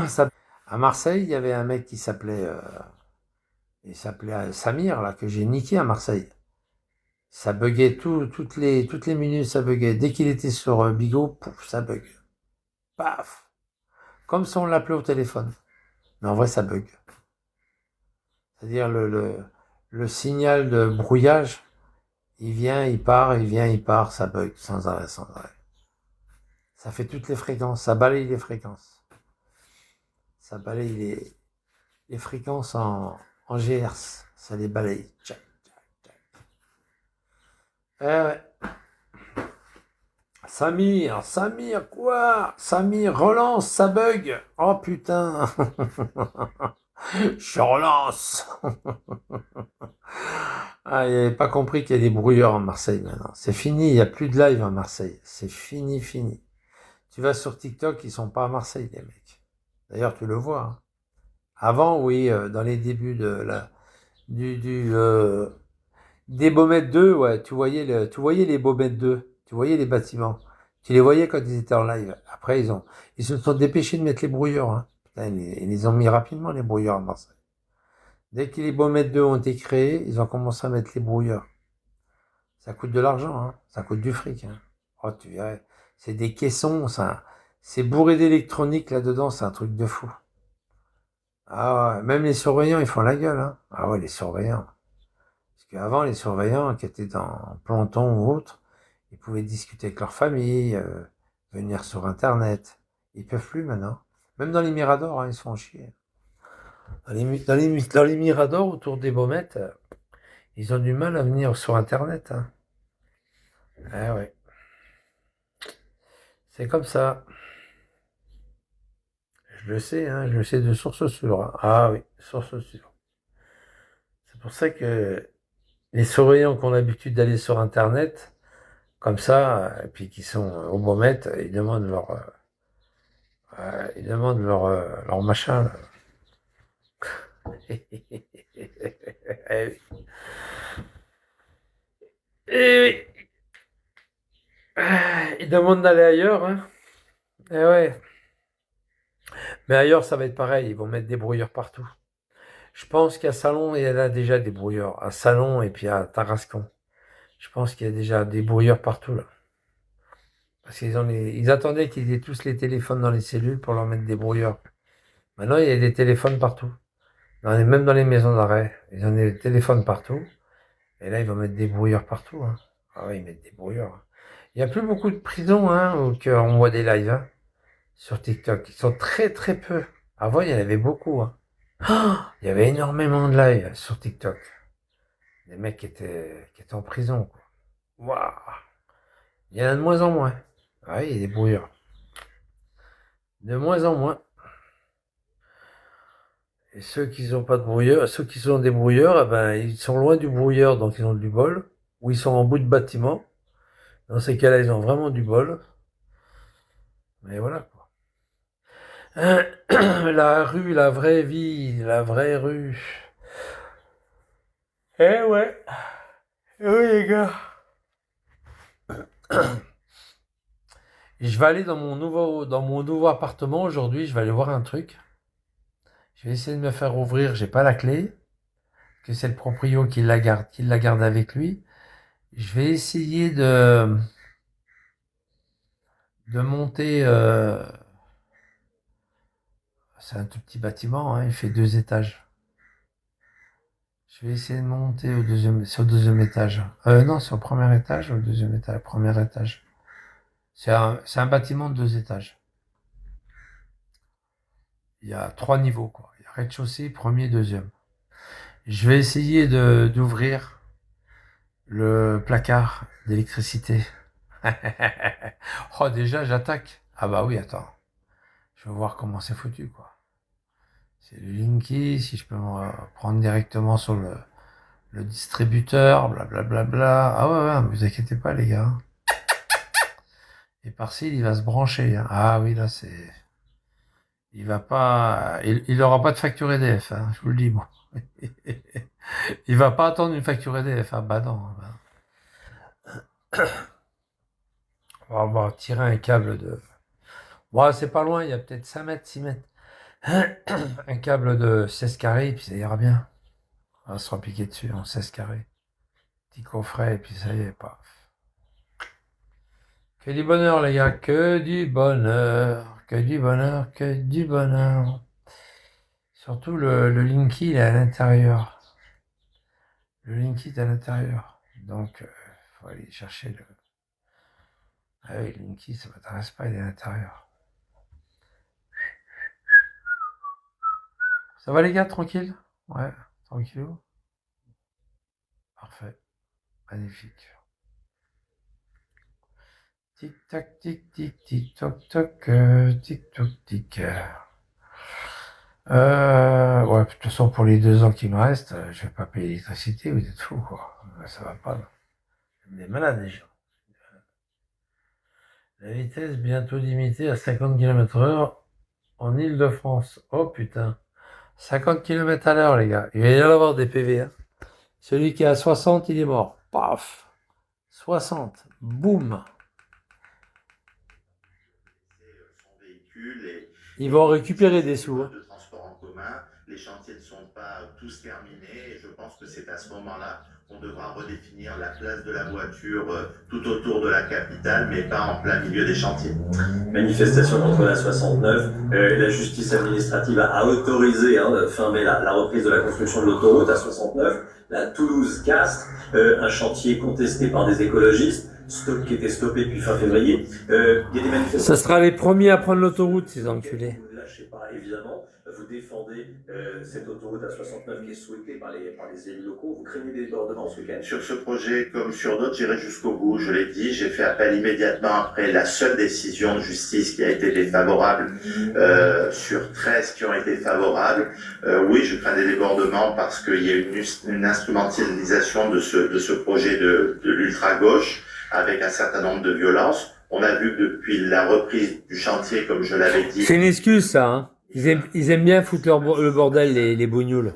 Ça- À Marseille, il y avait un mec qui s'appelait Samir, là, que j'ai niqué à Marseille. Ça buguait toutes les minutes, ça buguait. Dès qu'il était sur Bigo, pouf, ça bug. Paf! Comme si on l'appelait au téléphone. Mais en vrai, ça bug. C'est-à-dire le signal de brouillage, il vient, il part, il vient, il part, ça bug sans arrêt, sans arrêt. Ça fait toutes les fréquences, ça balaye les fréquences. Ça balaye les fréquences en GHz. Ça les balaye. Tchac, tchac, tchac. Ouais. Samir, quoi? Samir, relance, ça bug. Oh putain. Je relance. Ah, il n'avait pas compris qu'il y a des brouilleurs en Marseille maintenant. C'est fini, il n'y a plus de live en Marseille. C'est fini, fini. Tu vas sur TikTok, ils sont pas à Marseille, les mecs. D'ailleurs, tu le vois, hein. Avant, oui, dans les débuts des Baumettes 2, ouais, tu voyais les Baumettes 2, tu voyais les bâtiments. Tu les voyais quand ils étaient en live. Après, ils se sont dépêchés de mettre les brouilleurs, hein. Putain, ils les ont mis rapidement, les brouilleurs à Marseille. Dès que les Baumettes 2 ont été créés, ils ont commencé à mettre les brouilleurs. Ça coûte de l'argent, hein. Ça coûte du fric, hein. Oh, tu verrais. C'est des caissons, ça. C'est bourré d'électronique là-dedans, c'est un truc de fou. Ah ouais, même les surveillants, ils font la gueule, hein. Ah ouais, les surveillants. Parce qu'avant, les surveillants qui étaient en planton ou autre, ils pouvaient discuter avec leur famille, venir sur Internet. Ils peuvent plus maintenant. Même dans les miradors, hein, ils se font chier. Dans les miradors autour des Baumettes, ils ont du mal à venir sur Internet, hein. Ah ouais, c'est comme ça. Je le sais, hein, je le sais de source sûre, hein. Ah oui, source sûre. C'est pour ça que les surveillants qui ont l'habitude d'aller sur Internet, comme ça, et puis qui sont au Baumette, ils demandent leur machin, là. Eh oui. Eh oui. Ils demandent d'aller ailleurs, hein. Eh ouais. Mais ailleurs, ça va être pareil, ils vont mettre des brouilleurs partout. Je pense qu'à Salon, il y en a déjà des brouilleurs. À Salon et puis à Tarascon. Je pense qu'il y a déjà des brouilleurs partout, là. Parce ils attendaient qu'ils aient tous les téléphones dans les cellules pour leur mettre des brouilleurs. Maintenant, il y a des téléphones partout. Même dans les maisons d'arrêt, ils ont des téléphones partout. Et là, ils vont mettre des brouilleurs partout, hein. Ah ouais, ils mettent des brouilleurs. Il n'y a plus beaucoup de prisons, hein, où on voit des lives, hein, sur TikTok. Ils sont très très peu. Avant, il y en avait beaucoup, hein. Il y avait énormément de lives sur TikTok. Des mecs qui étaient en prison, quoi. Waouh. Il y en a de moins en moins. Ah oui, il y a des brouilleurs. De moins en moins. Et ceux qui n'ont pas de brouilleur, ceux qui sont des brouilleurs, eh ben, ils sont loin du brouilleur, donc ils ont du bol. Ou ils sont en bout de bâtiment. Dans ces cas-là, ils ont vraiment du bol. Mais voilà, quoi. La rue, la vraie vie, la vraie rue. Eh ouais. Oui, les gars. Et je vais aller dans mon nouveau appartement aujourd'hui. Je vais aller voir un truc. Je vais essayer de me faire ouvrir. J'ai pas la clé. Que c'est le proprio qui la garde avec lui. Je vais essayer de monter. C'est un tout petit bâtiment, hein, il fait 2 étages. Je vais essayer de monter sur le deuxième étage. Non, sur le premier étage ou le deuxième étage, premier étage. C'est un bâtiment de 2 étages. Il y a 3 niveaux, quoi. Il y a rez-de-chaussée, premier, deuxième. Je vais essayer d'ouvrir le placard d'électricité. Oh, déjà, j'attaque. Ah bah oui, attends. Je vais voir comment c'est foutu, quoi. C'est le Linky, si je peux me prendre directement sur le distributeur, blablabla. Ah ouais, ouais, ne vous inquiétez pas, les gars. Et par-ci, il va se brancher, hein. Ah oui, là, il va pas, il aura pas de facture EDF, hein, je vous le dis, moi. Il va pas attendre une facture EDF, ah bah non. On va tirer un câble de. Bon, c'est pas loin, il y a peut-être 5 mètres, 6 mètres. Un câble de 16 carrés, et puis ça ira bien. On va se repiquer dessus en 16 carrés. Petit coffret, et puis ça y est, paf. Que du bonheur, les gars, que du bonheur, que du bonheur, que du bonheur. Surtout le Linky, il est à l'intérieur. Le Linky est à l'intérieur. Donc, faut aller chercher le... Ah oui, le Linky, ça m'intéresse pas, il est à l'intérieur. Ça va, les gars, tranquille? Ouais, tranquillou. Parfait. Magnifique. Tic-tac, tic-tic, tic-toc-toc, tic-toc, tic. Ouais, de toute façon, pour les 2 ans qui me restent, je vais pas payer l'électricité, vous êtes fous, quoi. Ça va pas. Des malades, les gens. La vitesse bientôt limitée à 50 km/h en Île-de-France. Oh putain. 50 km/h, les gars. Il va y en avoir des PV. Hein. Celui qui est à 60, il est mort. Paf. 60. Boum. Ils vont récupérer des sous. Hein. De transport en commun, les chantiers ne sont pas tous terminés et je pense que c'est à ce moment-là qu'on devra redéfinir la place de la voiture tout autour de la capitale, mais pas en plein milieu des chantiers. Manifestation contre la 69. La justice administrative a autorisé fermer la reprise de la construction de l'autoroute à 69. La Toulouse-Castres, un chantier contesté par des écologistes, qui était stoppé depuis fin février. Il y a des manifestations. Ça sera les premiers à prendre l'autoroute, ces enculés. Vous ne lâchez pas, évidemment. Vous défendez cette autoroute à 69 qui est souhaitée par les élus locaux. Vous craignez des débordements ce week-end? Sur ce projet, comme sur d'autres, j'irai jusqu'au bout. Je l'ai dit, j'ai fait appel immédiatement après la seule décision de justice qui a été défavorable sur 13 qui ont été favorables. Oui, je crains des débordements parce qu'il y a une instrumentalisation de ce projet de l'ultra-gauche avec un certain nombre de violences. On a vu que depuis la reprise du chantier, comme je l'avais dit... C'est une excuse, ça. Hein. Ils aiment bien foutre le bordel, les bougnoules.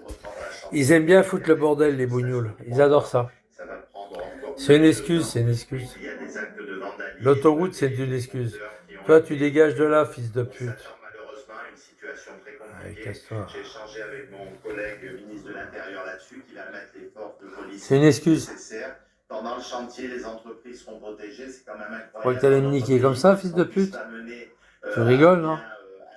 Ils aiment bien foutre le bordel, les bougnoules. Ils adorent ça. C'est une excuse, c'est une excuse. L'autoroute, c'est une excuse. Toi, tu dégages de là, fils de pute. Allez, casse-toi. J'ai échangé avec mon collègue ministre de l'Intérieur là-dessus, qui va mettre les forces de police. C'est une excuse. Pendant le chantier, les entreprises seront protégées, c'est quand même incroyable. Tu crois que t'allais me niquer comme ça, fils de pute? Tu rigoles, non? Un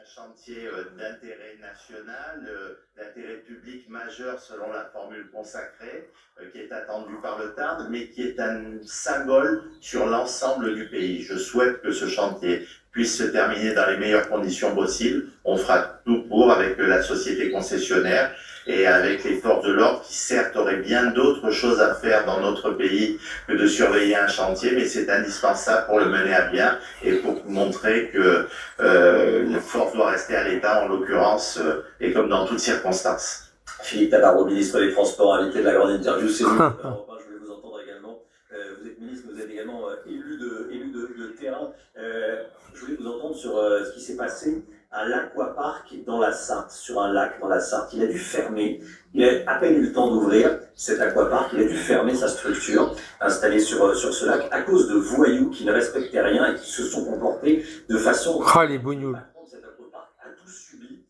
chantier d'intérêt national, d'intérêt public majeur selon la formule consacrée, qui est attendue par le Tarn, mais qui est un symbole sur l'ensemble du pays. Je souhaite que ce chantier puisse se terminer dans les meilleures conditions possibles. On fera tout pour avec la société concessionnaire et avec les forces de l'ordre qui certes auraient bien d'autres choses à faire dans notre pays que de surveiller un chantier, mais c'est indispensable pour le mener à bien et pour montrer que la force doit rester à l'État en l'occurrence et comme dans toutes circonstances. Philippe Tabarot, ministre des Transports, invité de la grande interview, c'est nous. Je voulais vous entendre également. Vous êtes ministre, vous êtes également élu de terrain. Je voulais vous entendre sur ce qui s'est passé à l'Aquapark dans la Sarthe, sur un lac dans la Sarthe. Il a dû fermer, il a à peine eu le temps d'ouvrir cet aquapark, il a dû fermer sa structure installée sur ce lac à cause de voyous qui ne respectaient rien et qui se sont comportés de façon... Ah, les bougnoules. Cet aquapark a tout subi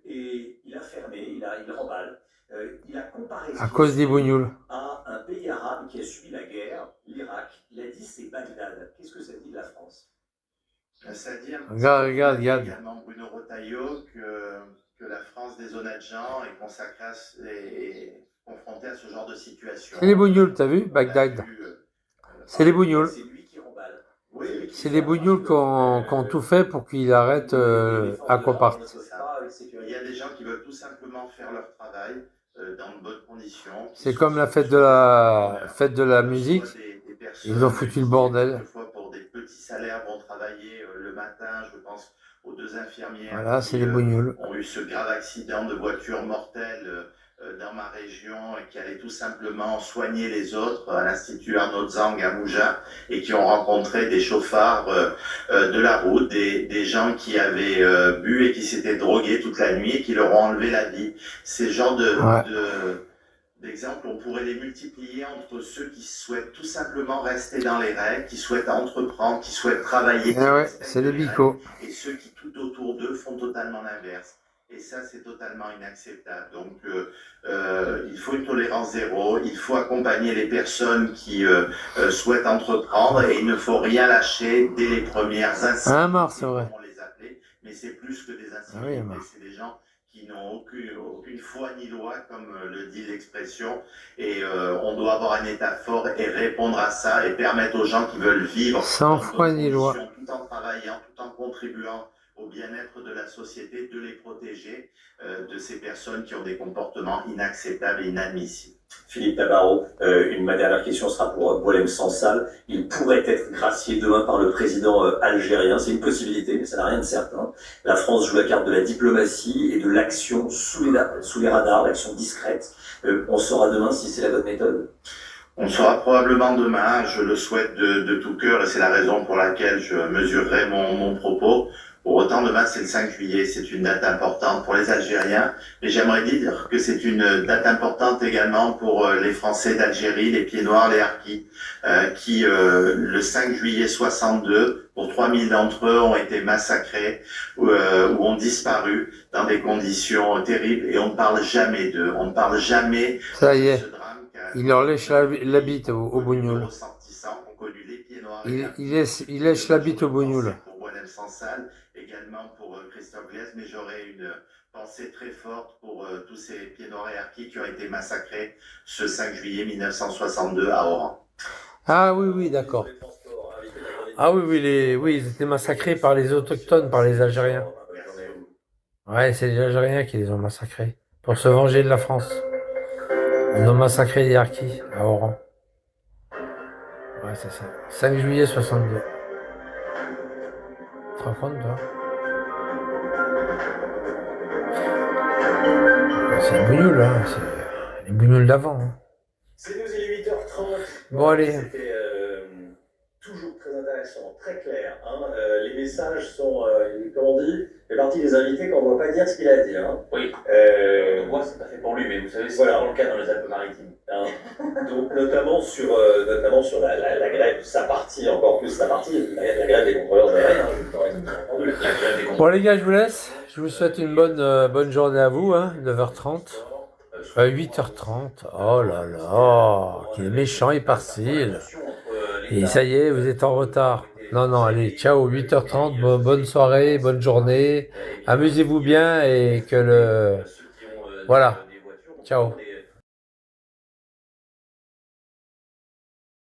et il a fermé, il remballe. Il a comparé à cause des bougnoules à un pays arabe qui a subi la guerre, l'Irak. Il a dit c'est Bagdad. Qu'est-ce que ça dit de la France? C'est-à-dire, regarde. également Bruno Retailleau que la France des honnêtes gens est consacrée et confrontée à ce genre de situation. C'est les bougnoules, t'as vu, Bagdad. C'est les bougnoules. C'est lui qui remballe. C'est les bougnoules qui ont tout fait pour qu'il arrête Aquapark. Il y a des gens qui veulent tout simplement faire leur travail dans de bonnes conditions. C'est comme la fête de la musique. Ils ont foutu le bordel. Pour des petits salaires vont travailler le matin, je pense aux 2 infirmières voilà, qui c'est les bougnoules. Ont eu ce grave accident de voiture mortelle dans ma région et qui allaient tout simplement soigner les autres à l'Institut Arnaud Zang à Mougins et qui ont rencontré des chauffards de la route, des gens qui avaient bu et qui s'étaient drogués toute la nuit et qui leur ont enlevé la vie. Ces genres d'exemples, on pourrait les multiplier entre ceux qui souhaitent tout simplement rester dans les règles, qui souhaitent entreprendre, qui souhaitent travailler, Eh ouais, c'est les bicots. et ceux qui tout autour d'eux font totalement l'inverse. Et ça, c'est totalement inacceptable. Donc, il faut une tolérance zéro. Il faut accompagner les personnes qui souhaitent entreprendre et il ne faut rien lâcher dès les premières incivilités, Ah, mort, c'est vrai. comme on les appelait. Mais c'est plus que des Ah oui, incivilités. mort. C'est des gens qui n'ont aucune foi ni loi, comme le dit l'expression. Et on doit avoir un état fort et répondre à ça et permettre aux gens qui veulent vivre Sans dans foi bonnes ni loi. conditions, tout en travaillant, tout en contribuant au bien-être de la société, de les protéger de ces personnes qui ont des comportements inacceptables et inadmissibles. Philippe Tabarot, ma dernière question sera pour Boualem Sansal. Il pourrait être gracié demain par le président algérien. C'est une possibilité, mais ça n'a rien de certain. La France joue la carte de la diplomatie et de l'action sous les radars, l'action discrète. On saura demain si c'est la bonne méthode. On saura probablement demain, je le souhaite de tout cœur et c'est la raison pour laquelle je mesurerai mon propos. Pour autant, demain, c'est le 5 juillet, c'est une date importante pour les Algériens, mais j'aimerais dire que c'est une date importante également pour les Français d'Algérie, les Pieds Noirs, les Harkis, qui, le 5 juillet 62, pour 3000 d'entre eux, ont été massacrés ou ont disparu dans des conditions terribles et on ne parle jamais d'eux, on ne parle jamais Ça y de est, ce drame. il leur lèche la bite au bougnoul. Il lèche la bite au bougnoul. Pour Boualem Sansal, également pour Christophe Glaise, mais j'aurais une pensée très forte pour tous ces Pieds Noirs et Harkis qui ont été massacrés ce 5 juillet 1962 à Oran. Ah oui, oui, d'accord. Ah oui, oui, ils étaient massacrés par les autochtones, par les Algériens. Ouais, c'est les Algériens qui les ont massacrés pour se venger de la France. Ils ont massacré les Harkis à Oran. Ouais, c'est ça. 5 juillet 62. Tu te rends compte, toi? C'est les bougnoules, hein. C'est les bougnoules d'avant. Hein. C'est nous, il est 8h30. Bon, allez. C'était toujours très intéressant, très clair. Hein. Les messages sont, comment on dit, fait partie des invités qu'on ne doit pas dire ce qu'il a à dire. Hein. Oui, moi c'est pas fait pour lui, mais vous savez, c'est Voilà. vraiment le cas dans les Alpes-Maritimes. Hein. Donc notamment sur la grève, sa partie, encore plus sa partie, la grève des contrôleurs aériens. La grève des Bon, les gars, je vous laisse. Je vous souhaite une bonne journée à vous, hein, 9h30. 8h30. Oh là là, qu'il est méchant et partiel. Et ça y est, vous êtes en retard. Non, non, allez, ciao, 8h30, bonne soirée, bonne journée. Amusez-vous bien et que le... Voilà, ciao.